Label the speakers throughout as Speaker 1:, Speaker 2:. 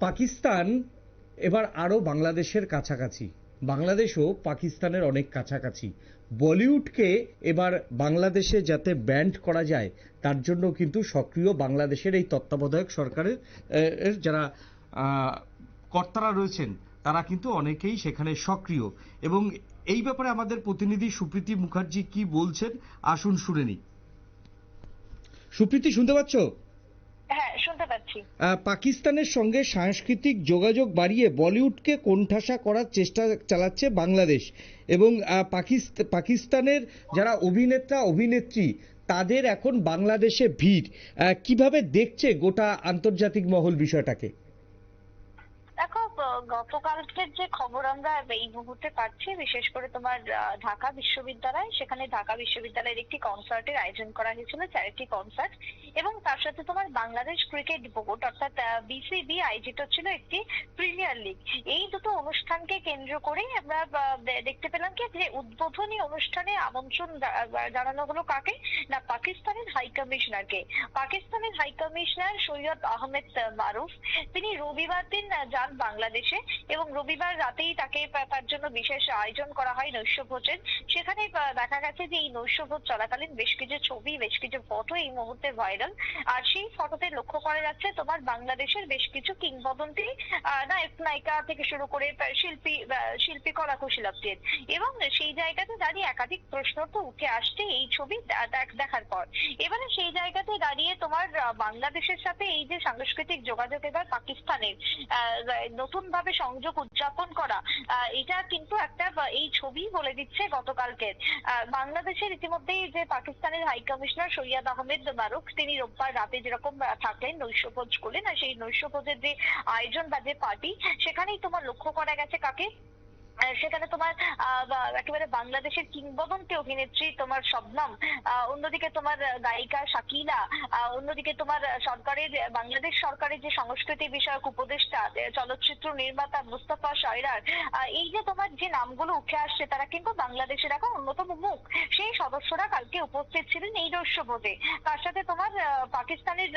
Speaker 1: পাকিস্তান এবার আরো বাংলাদেশের কাছাকাছি, বাংলাদেশও পাকিস্তানের অনেক কাছাকাছি। বলিউডকে এবার বাংলাদেশে যাতে ব্যান্ড করা যায় তার জন্য কিন্তু সক্রিয় বাংলাদেশের এই তত্ত্বাবধায়ক সরকারের যারা কর্তারা রয়েছেন তারা কিন্তু অনেকেই সেখানে সক্রিয়। এবং এই ব্যাপারে আমাদের প্রতিনিধি সুপ্রীতি মুখার্জি কি বলছেন আসুন শুনে নিই। সুপ্রীতি, শুনতে পাচ্ছ?
Speaker 2: হ্যাঁ, শুনতে পাচ্ছি।
Speaker 1: পাকিস্তানের সঙ্গে সাংস্কৃতিক যোগাযোগ বাড়িয়ে বলিউডকে কোণঠাসা করার চেষ্টা চালাচ্ছে বাংলাদেশ এবং পাকিস্তানের যারা অভিনেতা অভিনেত্রী তাদের এখন বাংলাদেশে ভিড়। কিভাবে দেখছে গোটা আন্তর্জাতিক মহল বিষয়টাকে?
Speaker 2: দেখো, গতকালকের যে খবর আমরা এই মুহূর্তে পাচ্ছি, বিশেষ করে তোমার ঢাকা বিশ্ববিদ্যালয়, সেখানে ঢাকা বিশ্ববিদ্যালয়ের একটি কনসার্টের আয়োজন করা হয়েছিল, চ্যারিটি কনসার্ট, এবং তার সাথে তোমার বাংলাদেশ ক্রিকেট বোর্ড অর্থাৎ বিসিবি আয়োজিত ছিল একটি প্রিমিয়ার লিগ। এই দুটো অনুষ্ঠানকে কেন্দ্র করে আমরা দেখতে পেলাম কি যে উদ্বোধনী অনুষ্ঠানে আমন্ত্রণ জানানো হলো কাকে না, পাকিস্তানের হাই কমিশনারকে। পাকিস্তানের হাই কমিশনার সৈয়দ আহমেদ মারুফ, তিনি রবিবার দিন যান বাংলাদেশে এবং রবিবার রাতেই তাকে তার জন্য বিশেষ আয়োজন করা হয় নৈশভোজের। সেখানে দেখা গেছে যে এই নৈশভোজ চলাকালীন বেশ কিছু ছবি, বেশ কিছু ফটো এই মুহূর্তে ভাইরাল। আর সেই ফটোতে লক্ষ্য করা যাচ্ছে তোমার বাংলাদেশের বেশ কিছু কিংবদন্তি নায়ক নায়িকা থেকে শুরু করে শিল্পী কলাকুশলীদের, এবং সেই জায়গাতে দাঁড়িয়ে একাধিক প্রশ্ন তো উঠে আসছে এই ছবি দেখার পর। এবারে সেই জায়গাতে দাঁড়িয়ে তোমার বাংলাদেশের সাথে এই যে সাংস্কৃতিক যোগাযোগ এবার পাকিস্তানের নতুন ভাবে সংযোগ উদযাপন করা, এটা কিন্তু একটা এই ছবি বলে দিচ্ছে গতকালকে বাংলাদেশের ইতিমধ্যেই যে পাকিস্তানের হাই কমিশনার সৈয়দ আহমেদ মারুফ, তিনি রোববার রাতে যেরকম থাকলেন নৈশভোজ করলেন, আর সেই নৈশভোজের যে আয়োজন বা যে পার্টি, সেখানেই তোমার লক্ষ্য করা গেছে কাকে, সেখানে তোমার একেবারে বাংলাদেশের কিংবদন্তি অভিনেত্রী তোমার শবনম, অন্যদিকে তোমার গায়িকা শাকিলা, অন্যদিকে তোমার বাংলাদেশ সরকারের যে সংস্কৃতি বিষয়ক উপদেষ্টা চলচ্চিত্র নির্মাতা মুস্তাফা শায়রার, এই যে তোমার যে নামগুলো উঠে আসছে তারা কিন্তু বাংলাদেশের এখন অন্যতম মুখ, সেই সদস্যরা কালকে উপস্থিত ছিলেন এই নৈশভোজে। তার সাথে তোমার পাকিস্তানের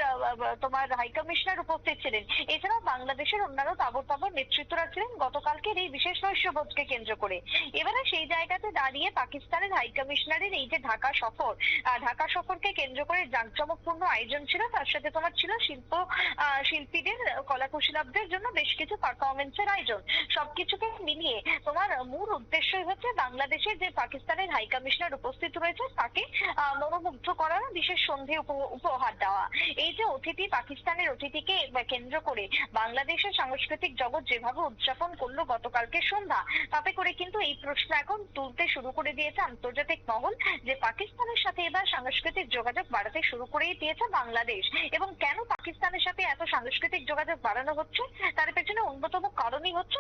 Speaker 2: তোমার হাই কমিশনার উপস্থিত ছিলেন। এছাড়াও বাংলাদেশের অন্যান্য তাবড় নেতৃত্বরা ছিলেন গতকালকের এই বিশেষ নৈশভোজ কে কেন্দ্র করে। এবারে সেই জায়গাতে দাঁড়িয়ে পাকিস্তানের হাই কমিশনারের এই যে ঢাকা সফরকে কেন্দ্র করে জাঁকজমকপূর্ণ আয়োজন ছিল। তার সাথে তোমার ছিল শিল্পীদের কলাকুশলীদের জন্য বেশ কিছু পারফরমেন্সের আয়োজন। সবকিছুকে মিলিয়ে তোমার মূল উদ্দেশ্যই হচ্ছে বাংলাদেশের যে পাকিস্তানের হাই কমিশনার উপস্থিত রয়েছে তাকে মনোমুগ্ধ করার বিশেষ সন্ধি উপহার দেওয়া। এই যে অতিথি, পাকিস্তানের অতিথিকে কেন্দ্র করে বাংলাদেশের সাংস্কৃতিক জগৎ যেভাবে উদযাপন করলো গতকালকে সন্ধ্যা, তাতে করে কিন্তু এই প্রশ্ন এখন তুলতে শুরু করে দিয়েছে আন্তর্জাতিক মহল যে পাকিস্তানের সাথে এবার সাংস্কৃতিক যোগাযোগ বাড়াতে শুরু করেই দিয়েছে বাংলাদেশ। এবং কেন পাকিস্তানের সাথে এত সাংস্কৃতিক যোগাযোগ বাড়ানো হচ্ছে, তার পেছনে অন্যতম কারণই হচ্ছে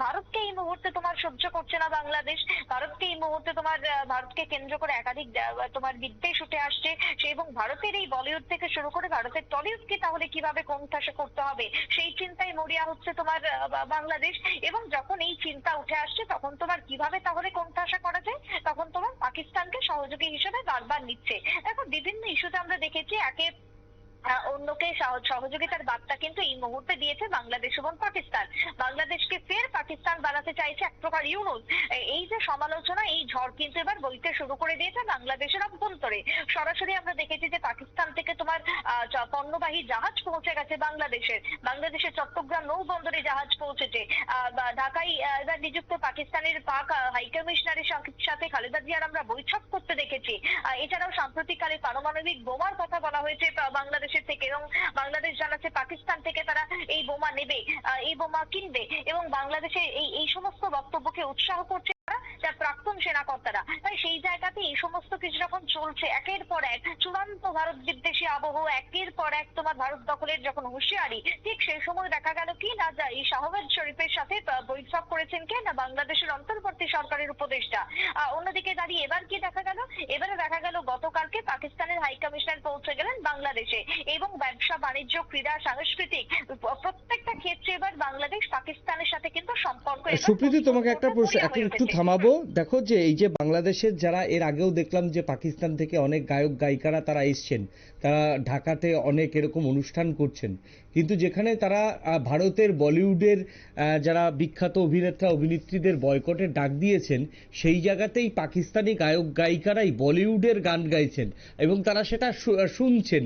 Speaker 2: ভারতকে এই মুহূর্তে তোমার সহ্য করছে না বাংলাদেশ। ভারতকে এই মুহূর্তে তোমার ভারতকে কেন্দ্র করে একাধিক তোমার বিদ্বেষ উঠে আসছে, এবং ভারতের এই বলিউড থেকে শুরু করে ভারতের টলিউডকে তাহলে কিভাবে কোণঠাসা করতে হবে সেই চিন্তায় মরিয়া হচ্ছে তোমার বাংলাদেশ। এবং যখন এই চিন্তা উঠে আসছে তখন তোমার কিভাবে তাহলে কোণঠাসা করা যায়, তখন তোমার পাকিস্তানকে সহযোগী হিসেবে বারবার নিচ্ছে। দেখো, বিভিন্ন ইস্যুতে আমরা দেখেছি একে অন্যকে সহযোগিতার বার্তা কিন্তু এই মুহূর্তে দিয়েছে বাংলাদেশ এবং পাকিস্তান। বাংলাদেশকে ফের পাকিস্তান বানাতে চাইছে এক প্রকার ইউনুস। এই যে সমালোচনা, এই ঝড় কিন্তু এবার বইতে শুরু করে দিয়েছে বাংলাদেশের অভ্যন্তরে। সরাসরি আমরা দেখেছি যে পাকিস্তান থেকে তোমার পণ্যবাহী জাহাজ পৌঁছে গেছে বাংলাদেশের চট্টগ্রাম নৌ বন্দরে জাহাজ পৌঁছেছে। ঢাকায় এবার নিযুক্ত পাকিস্তানের পাক হাই কমিশনারের সাথে খালেদা জিয়ার আমরা বৈঠক করতে দেখেছি। এছাড়াও সাম্প্রতিককালে পারমাণবিক বোমার কথা বলা হয়েছে বাংলাদেশ থেকে, এবং বাংলাদেশ জানাচ্ছে পাকিস্তান থেকে তারা এই বোমা নেবে, এই বোমা কিনবে, এবং বাংলাদেশে এই সমস্ত বক্তব্যকে উৎসাহ করছে যার প্রাক্তন সেনাকর্তারা। তাই সেই জায়গাতে এই সমস্ত কিছু যখন চলছে, একের পর এক চূড়ান্ত ভারত বিদ্বেষী আবহ, একের পর এক তোমার ভারত দখলের যখন হুঁশিয়ারি, ঠিক সেই সময় দেখা গেল কি না এই শাহবাজ শরীফের সাথে বৈঠক করেছেন কে না বাংলাদেশের অন্তর্বর্তী সরকারের উপদেষ্টা। অন্যদিকে দাঁড়িয়ে এবার কি দেখা গেল, এবারে দেখা গেল গতকালকে পাকিস্তানের হাই কমিশনার পৌঁছে গেলেন বাংলাদেশে, এবং ব্যবসা বাণিজ্য ক্রীড়া সাংস্কৃতিক প্রত্যেকটা ক্ষেত্রে এবার বাংলাদেশ পাকিস্তানের সাথে কিন্তু সম্পর্ক।
Speaker 1: সুপ্রীতি, তোমাকে একটা প্রশ্ন একটু থামাবো। আরো দেখো যে এই যে বাংলাদেশের যারা এর আগেও দেখলাম যে পাকিস্তান থেকে অনেক গায়ক গায়িকারা তারা এসছেন, তারা ঢাকাতে অনেক এরকম অনুষ্ঠান করছেন, কিন্তু যেখানে তারা ভারতের বলিউডের যারা বিখ্যাত অভিনেতা অভিনেত্রীদের বয়কটের ডাক দিয়েছেন, সেই জায়গাতেই পাকিস্তানি গায়ক গায়িকারাই বলিউডের গান গাইছেন এবং তারা সেটা শুনছেন।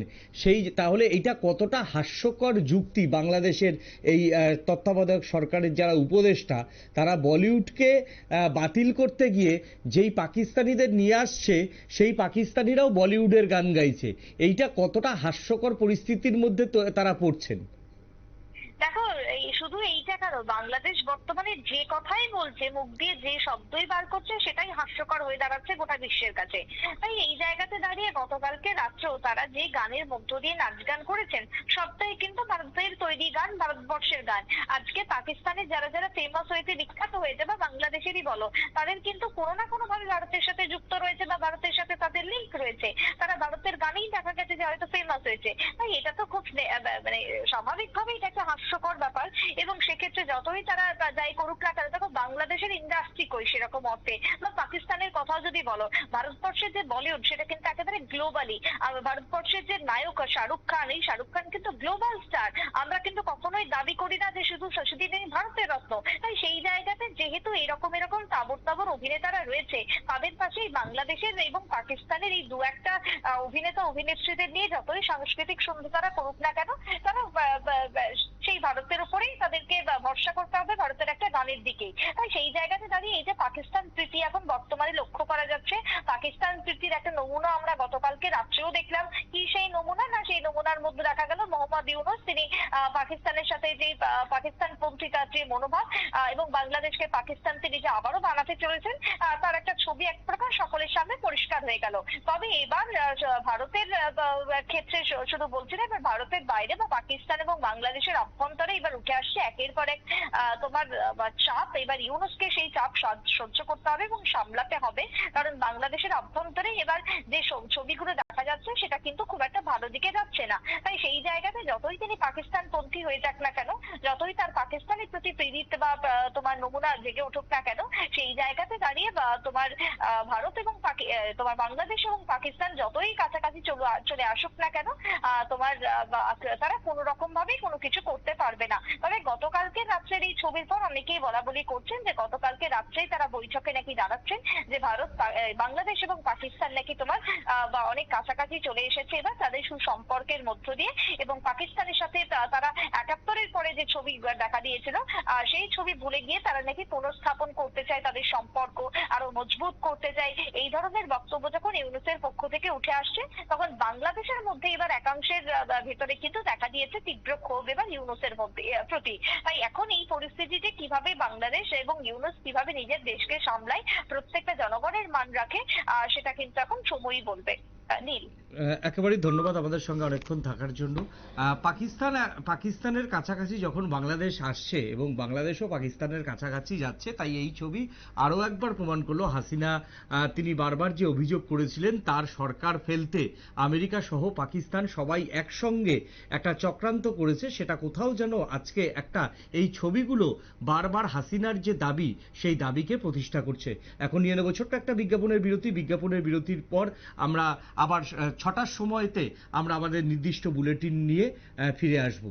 Speaker 1: তাহলে এটা কতটা হাস্যকর যুক্তি বাংলাদেশের এই তত্ত্বাবধায়ক সরকারের যারা উপদেষ্টা, তারা বলিউডকে বাতিল করতে গিয়ে যেই পাকিস্তানিদের নিয়ে আসছে সেই পাকিস্তানিরাও বলিউডের গান গাইছে। এইটা কতটা হাস্যকর পরিস্থিতির মধ্যে তারা পড়ছেন।
Speaker 2: দেখো, শুধু এইটা কেন, বাংলাদেশ বর্তমানে যে কথাই বলছে, মুখ দিয়ে যে শব্দই বার করছে, সেটাই হাস্যকর হয়ে দাঁড়াচ্ছে গোটা বিশ্বের কাছে। তাই এই জায়গাতে দাঁড়িয়ে গতকালকে রাত্রেও তারা যে গানের মধ্য দিয়ে নাচ গান করেছেন, সবটাই কিন্তু ভারতের তৈরি গান, ভারতবর্ষের গান। আজকে পাকিস্তানে যারা যারা ফেমাস হয়েছে, বিখ্যাত হয়েছে, বা বাংলাদেশেরই বলো, তাদের কিন্তু কোনো না কোনো ভাবে ভারতের সাথে যুক্ত রয়েছে বা ভারতের সাথে তাদের লিঙ্ক রয়েছে। তারা ভারতের গানেই দেখা গেছে যে হয়তো ফেমাস হয়েছে। তাই এটা তো খুব মানে স্বাভাবিকভাবেই এটা একটা হাস্যকর ব্যাপার। এবং সেক্ষেত্রে যতই তারা যাই করুক না কেন, দেখো বাংলাদেশের ইন্ডাস্ট্রি কই সেরকম অর্থে, বা পাকিস্তানের কথাও যদি বলো, ভারতবর্ষের যে বলিউড সেটা কিন্তু একেবারে গ্লোবালি। আর ভারতবর্ষের যে নায়ক শাহরুখ খান, এই শাহরুখ খান কিন্তু গ্লোবাল স্টার। আমরা কিন্তু কখনোই দাবি করি না যে শুধু তিনি ভারতের রত্ন। তাই সেই জায়গাতে যেহেতু এরকম তাবড় তাবড় অভিনেতারা রয়েছে, তাদের পাশেই বাংলাদেশের এবং পাকিস্তানের এই দু একটা অভিনেতা অভিনেত্রীদের নিয়ে যতই সাংস্কৃতিক সন্ধ্যা তারা করুক না কেন, তারা সেই ভারতের উপরেই তাদেরকে ভরসা করতে হবে, ভারতের একটা গানের দিকেই। তাই সেই জায়গাতে দাঁড়িয়ে এই যে পাকিস্তান প্রীতি এখন বর্তমানে লক্ষ্য করা যাচ্ছে, পাকিস্তান প্রীতির একটা নমুনা আমরা গতকালকে রাত্রেও দেখলাম। কি সেই নমুনা? না, সেই নমুনার মধ্যে দেখা গেল মোহাম্মদ ইউনূস, তিনি পাকিস্তানের সাথে যে পাকিস্তান পন্থী তার যে মনোভাব এবং বাংলাদেশকে পাকিস্তান তিনি যে আবারও বানাতে চলেছেন, তার একটা ছবি এক প্রকার সকলের সামনে পরিষ্কার হয়ে গেল। তবে এবার ভারতের ক্ষেত্রে শুধু বলছি না, এবার ভারতের বাইরে বা পাকিস্তান এবং বাংলাদেশের অভ্যন্তরে এবার উঠে আসছে একের পর এক তোমার চাপ। এবার ইউনূসকে সেই চাপ সহ্য করতে হবে এবং সামলাতে হবে, কারণ বাংলাদেশের অভ্যন্তরে এবার যে ছবিগুলো দেখা যাচ্ছে সেটা কিন্তু খুব একটা ভালো দিকে যাচ্ছে না। তাই সেই জায়গাতে যতই তিনি পাকিস্তান পন্থী হয়ে যাক না কেন, যতই তার পাকিস্তানের প্রতি প্রীতি বা তোমার নমুনা জেগে উঠুক না কেন, সেই জায়গাতে দাঁড়িয়ে তোমার ভারত এবং তোমার বাংলাদেশ এবং পাকিস্তান যতই কাছাকাছি চলে আসুক না কেন, তোমার তারা কোনো রকম ভাবেই কোনো কিছু করতে পারবে না। তবে গতকালকে রাত্রের এই ছবির পর অনেকেই বলা বলি করছেন যে গতকালকে রাত্রেই তারা বৈঠকে নাকি দাঁড়াচ্ছেন যে বাংলাদেশ এবং পাকিস্তান নাকি তোমার বা অনেক কাছাকাছি চলে এসেছে এবার তাদের সুসম্পর্কের মধ্য দিয়ে। এবং পাকিস্তানের সাথে তারা ৭১-এর পরে যে ছবি দেখা দিয়েছিল, সেই ছবি ভুলে গিয়ে তারা নাকি পুনঃস্থাপন করতে চায়, তাদের সম্পর্ক আরো মজবুত করতে চায়। এই ধরনের বক্তব্য যখন ইউনূসের পক্ষ থেকে উঠে আসছে, তখন বাংলাদেশের মধ্যে এবার একাংশের ভেতরে কিন্তু দেখা দিয়েছে তীব্র ক্ষোভ এবার ইউনূসের প্রতি। তাই এখন এই পরিস্থিতিতে কিভাবে বাংলাদেশ এবং ইউনূস কিভাবে নিজের দেশকে সামলায়, প্রত্যেকটা জনগণের মান রাখে, সেটা কিন্তু এখন সময়ই বলবে। নীল,
Speaker 1: একেবারেই ধন্যবাদ আমাদের সঙ্গে অনেকক্ষণ থাকার জন্য। পাকিস্তানের কাছাকাছি যখন বাংলাদেশ আসছে এবং বাংলাদেশও পাকিস্তানের কাছাকাছি যাচ্ছে, তাই এই ছবি আরও একবার প্রমাণ করলো হাসিনা তিনি বারবার যে অভিযোগ করেছিলেন তার সরকার ফেলতে আমেরিকা সহ পাকিস্তান সবাই একসঙ্গে একটা চক্রান্ত করেছে, সেটা কোথাও যেন আজকে একটা এই ছবিগুলো বারবার হাসিনার যে দাবি সেই দাবিকে প্রতিষ্ঠা করছে। এখন নিয়ে নেব ছোট্ট একটা বিজ্ঞাপনের বিরতির পর আমরা আবার ৬টার সময়তে আমরা আমাদের নির্দিষ্ট বুলেটিন নিয়ে ফিরে আসব।